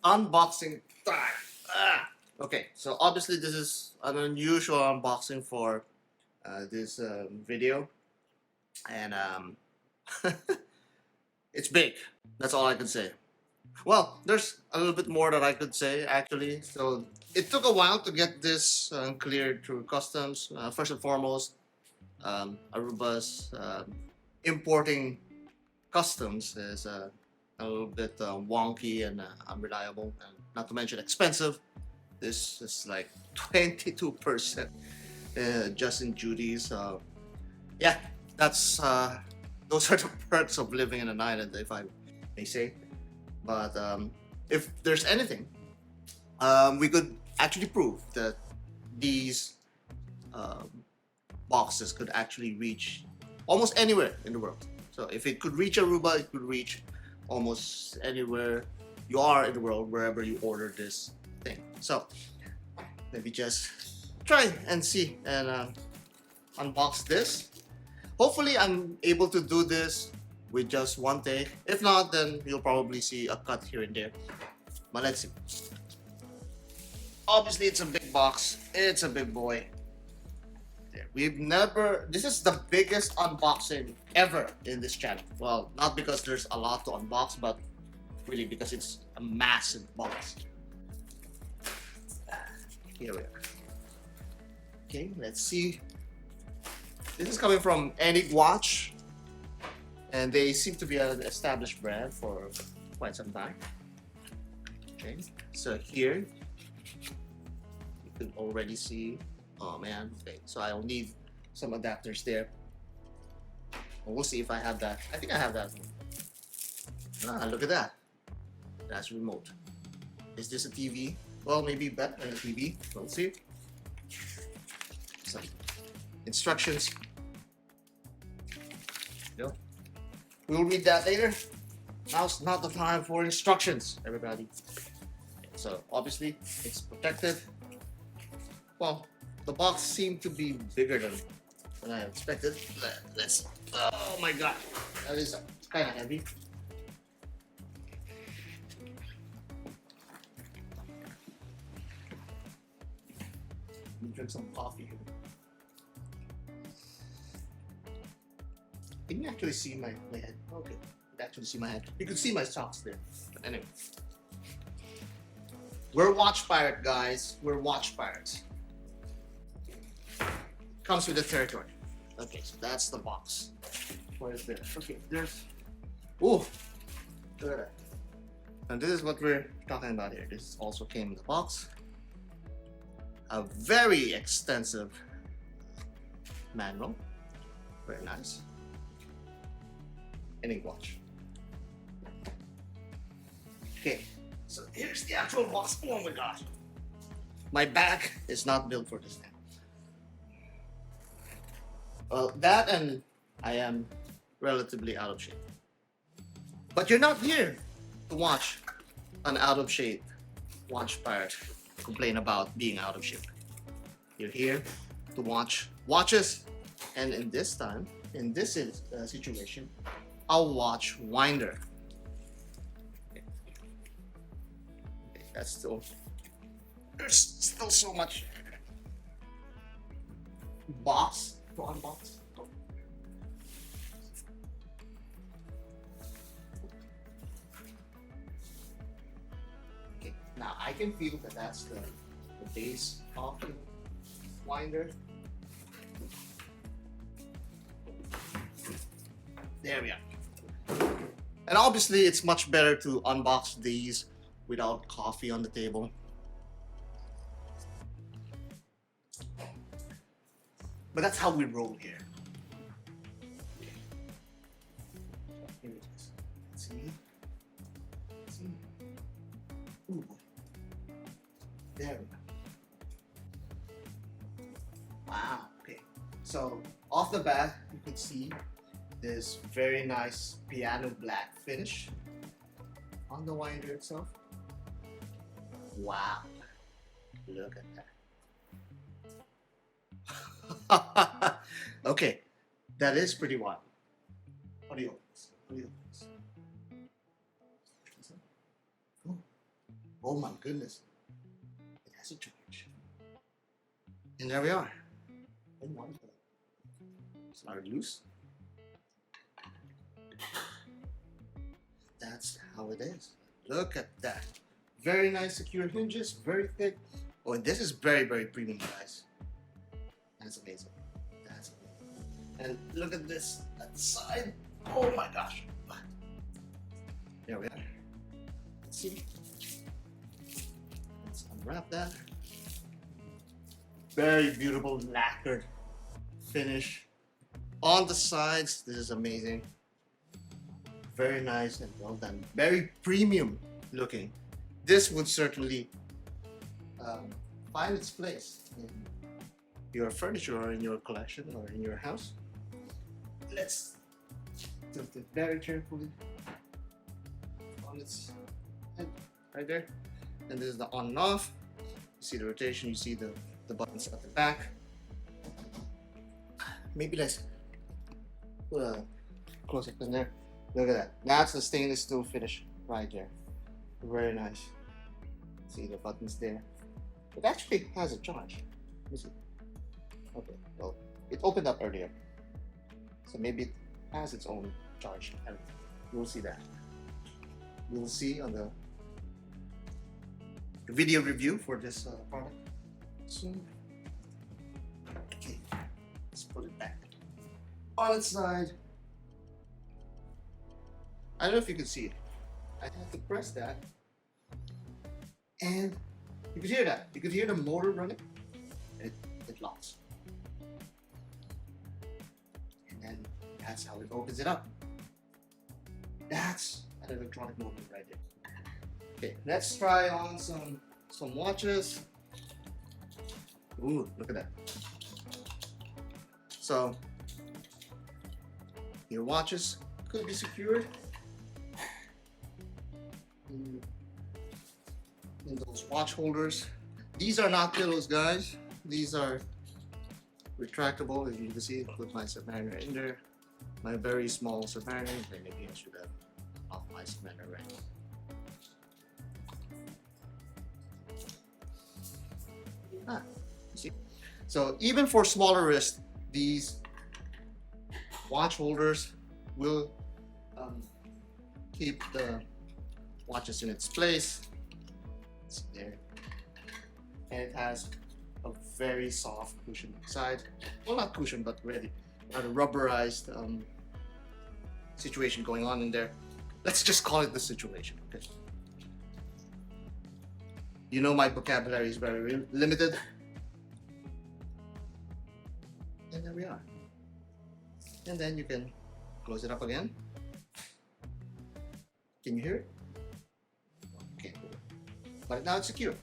Unboxing time. Okay, so obviously this is an unusual unboxing for this video, and it's big. That's all I can say. Well, there's a little bit more that I could say actually. So it took a while to get this cleared through customs. First and foremost, Aruba's importing customs is a little bit wonky and unreliable, and not to mention expensive. This is like 22% just in duties. Yeah, that's those are the perks of living in an island, if I may say. But if there's anything, we could actually prove that these um, boxes could actually reach almost anywhere in the world. So if it could reach Aruba, it could reach almost anywhere you are in the world, wherever you order this thing. So maybe just try and see and unbox this. Hopefully I'm able to do this with just one take. If not, then you'll probably see a cut here and there. But let's see. Obviously it's a big box. It's a big boy. This is the biggest unboxing ever in this channel. Well, not because there's a lot to unbox, but really because it's a massive box. Here we are. Okay, let's see. This is coming from Enigwatch, and they seem to be an established brand for quite some time. Okay, so here you can already see. Oh man, okay, so I'll need some adapters there. We'll see if I have that. I think I have that. Look at that. That's remote. Is this a TV? Well, maybe better than a TV. We'll see. Some instructions. No. We'll read that later. Now's not the time for instructions, everybody. So obviously it's protected. Well, the box seemed to be bigger than I expected. Let's. Oh my god, that is kind of heavy. Let me drink some coffee. Can you actually see my head? Okay, you can actually see my head. You can see my socks there. But anyway, we're watch pirate, guys. We're watch pirates. Comes with the territory. Okay, so that's the box. What is there? Okay, there's. Ooh, look at that. And this is what we're talking about here. This also came in the box. A very extensive manual. Very nice. Enigwatch. Okay, so here's the actual box. Oh my gosh. My back is not built for this thing. Well, that and I am relatively out of shape. But you're not here to watch an out of shape watch pirate complain about being out of shape. You're here to watch watches, and in this situation, I'll watch winder. Okay. Okay, there's still so much box to unbox. Okay, now I can feel that that's the base of the winder. There we are. And obviously it's much better to unbox these without coffee on the table. But that's how we roll here. Here it is. See? See? Ooh. There we go. Wow. Okay. So off the bat, you can see this very nice piano black finish on the winder itself. Wow. Look at that. Okay, that is pretty wild. What do you open this? What do you open this? Oh. Oh my goodness. It has a charge. And there we are. Oh, wonderful. It's not loose. That's how it is. Look at that. Very nice secure hinges, very thick. Oh, and this is very, very premium, guys. That's amazing. That's amazing. And look at this at the side. Oh my gosh. There we are. Let's see. Let's unwrap that. Very beautiful lacquered finish on the sides. This is amazing. Very nice and well done. Very premium looking. This would certainly find its place in your furniture or in your collection or in your house. Let's tilt it very carefully on its head right there. And this is the on and off. You see the rotation, you see the buttons at the back. Maybe let's put a close up in there. Look at that. That's the stainless steel finish right there. Very nice. See the buttons there. It actually has a charge. Let me see. Okay, well, it opened up earlier. So maybe it has its own charge. And we'll see that. We'll see on the video review for this product soon. Okay, let's put it back on its side. I don't know if you can see it. I have to press that, and you could hear that. You could hear the motor running. It locks, and then that's how it opens it up. That's an electronic motor right there. Okay, let's try on some watches. Ooh, look at that. So your watches could be secured in those watch holders. These are not pillows, guys. These are retractable. As you can see, put my submariner in there. My very small submariner. Maybe I should have off my submariner right. You see? So even for smaller wrists, these watch holders will keep the watches in its place. See there. And it has a very soft cushion inside. Well, not cushion, but really a rubberized situation going on in there. Let's just call it the situation, okay? You know my vocabulary is very limited. And there we are. And then you can close it up again. Can you hear it? Okay. But now it's secure.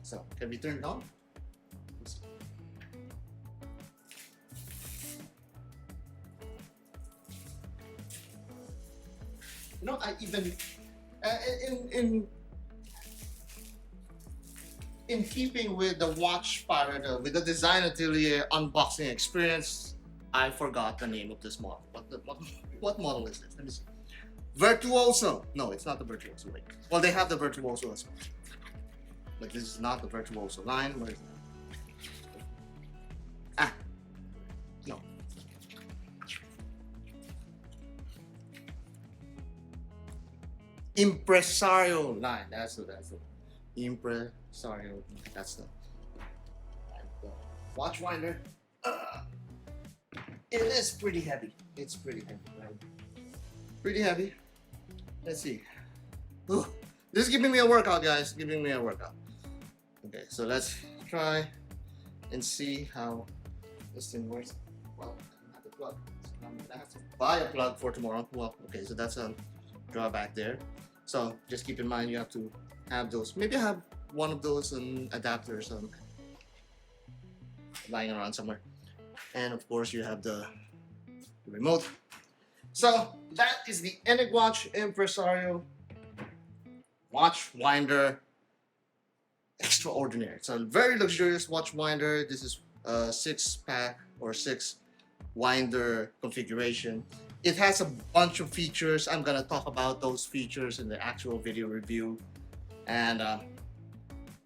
So, can we turn it on? You know, I even in keeping with the watch pirate, with the design atelier unboxing experience, I forgot the name of this model. What model is this? Let me see. Virtuoso. No, it's not the Virtuoso. Wait. Well, they have the Virtuoso as well. But this is not the Virtuoso line. Where is it? Ah. No. Impresario line. That's the Impresario. That's the watch winder. It is pretty heavy. It's pretty heavy, right? Pretty heavy. Let's see. Ooh, this is giving me a workout, guys. Giving me a workout. Okay, so let's try and see how this thing works. Well, I don't have the plug, so I'm gonna have to buy a plug for tomorrow. Well, okay, so that's a drawback there. So just keep in mind you have to have those. Maybe I have one of those adapters lying around somewhere. And of course you have the remote. So that is the Enigwatch Impresario watch winder extraordinaire. It's a very luxurious watch winder. This is a 6-pack or 6 winder configuration. It has a bunch of features. I'm gonna talk about those features in the actual video review. And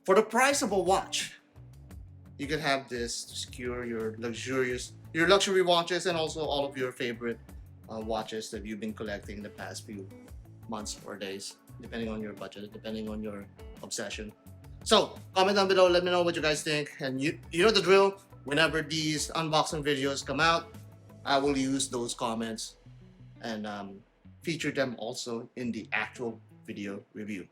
for the price of a watch, you can have this to secure your luxury watches and also all of your favorite watches that you've been collecting the past few months or days, depending on your budget, depending on your obsession. So comment down below, let me know what you guys think, and you know the drill. Whenever these unboxing videos come out, I will use those comments and feature them also in the actual video review.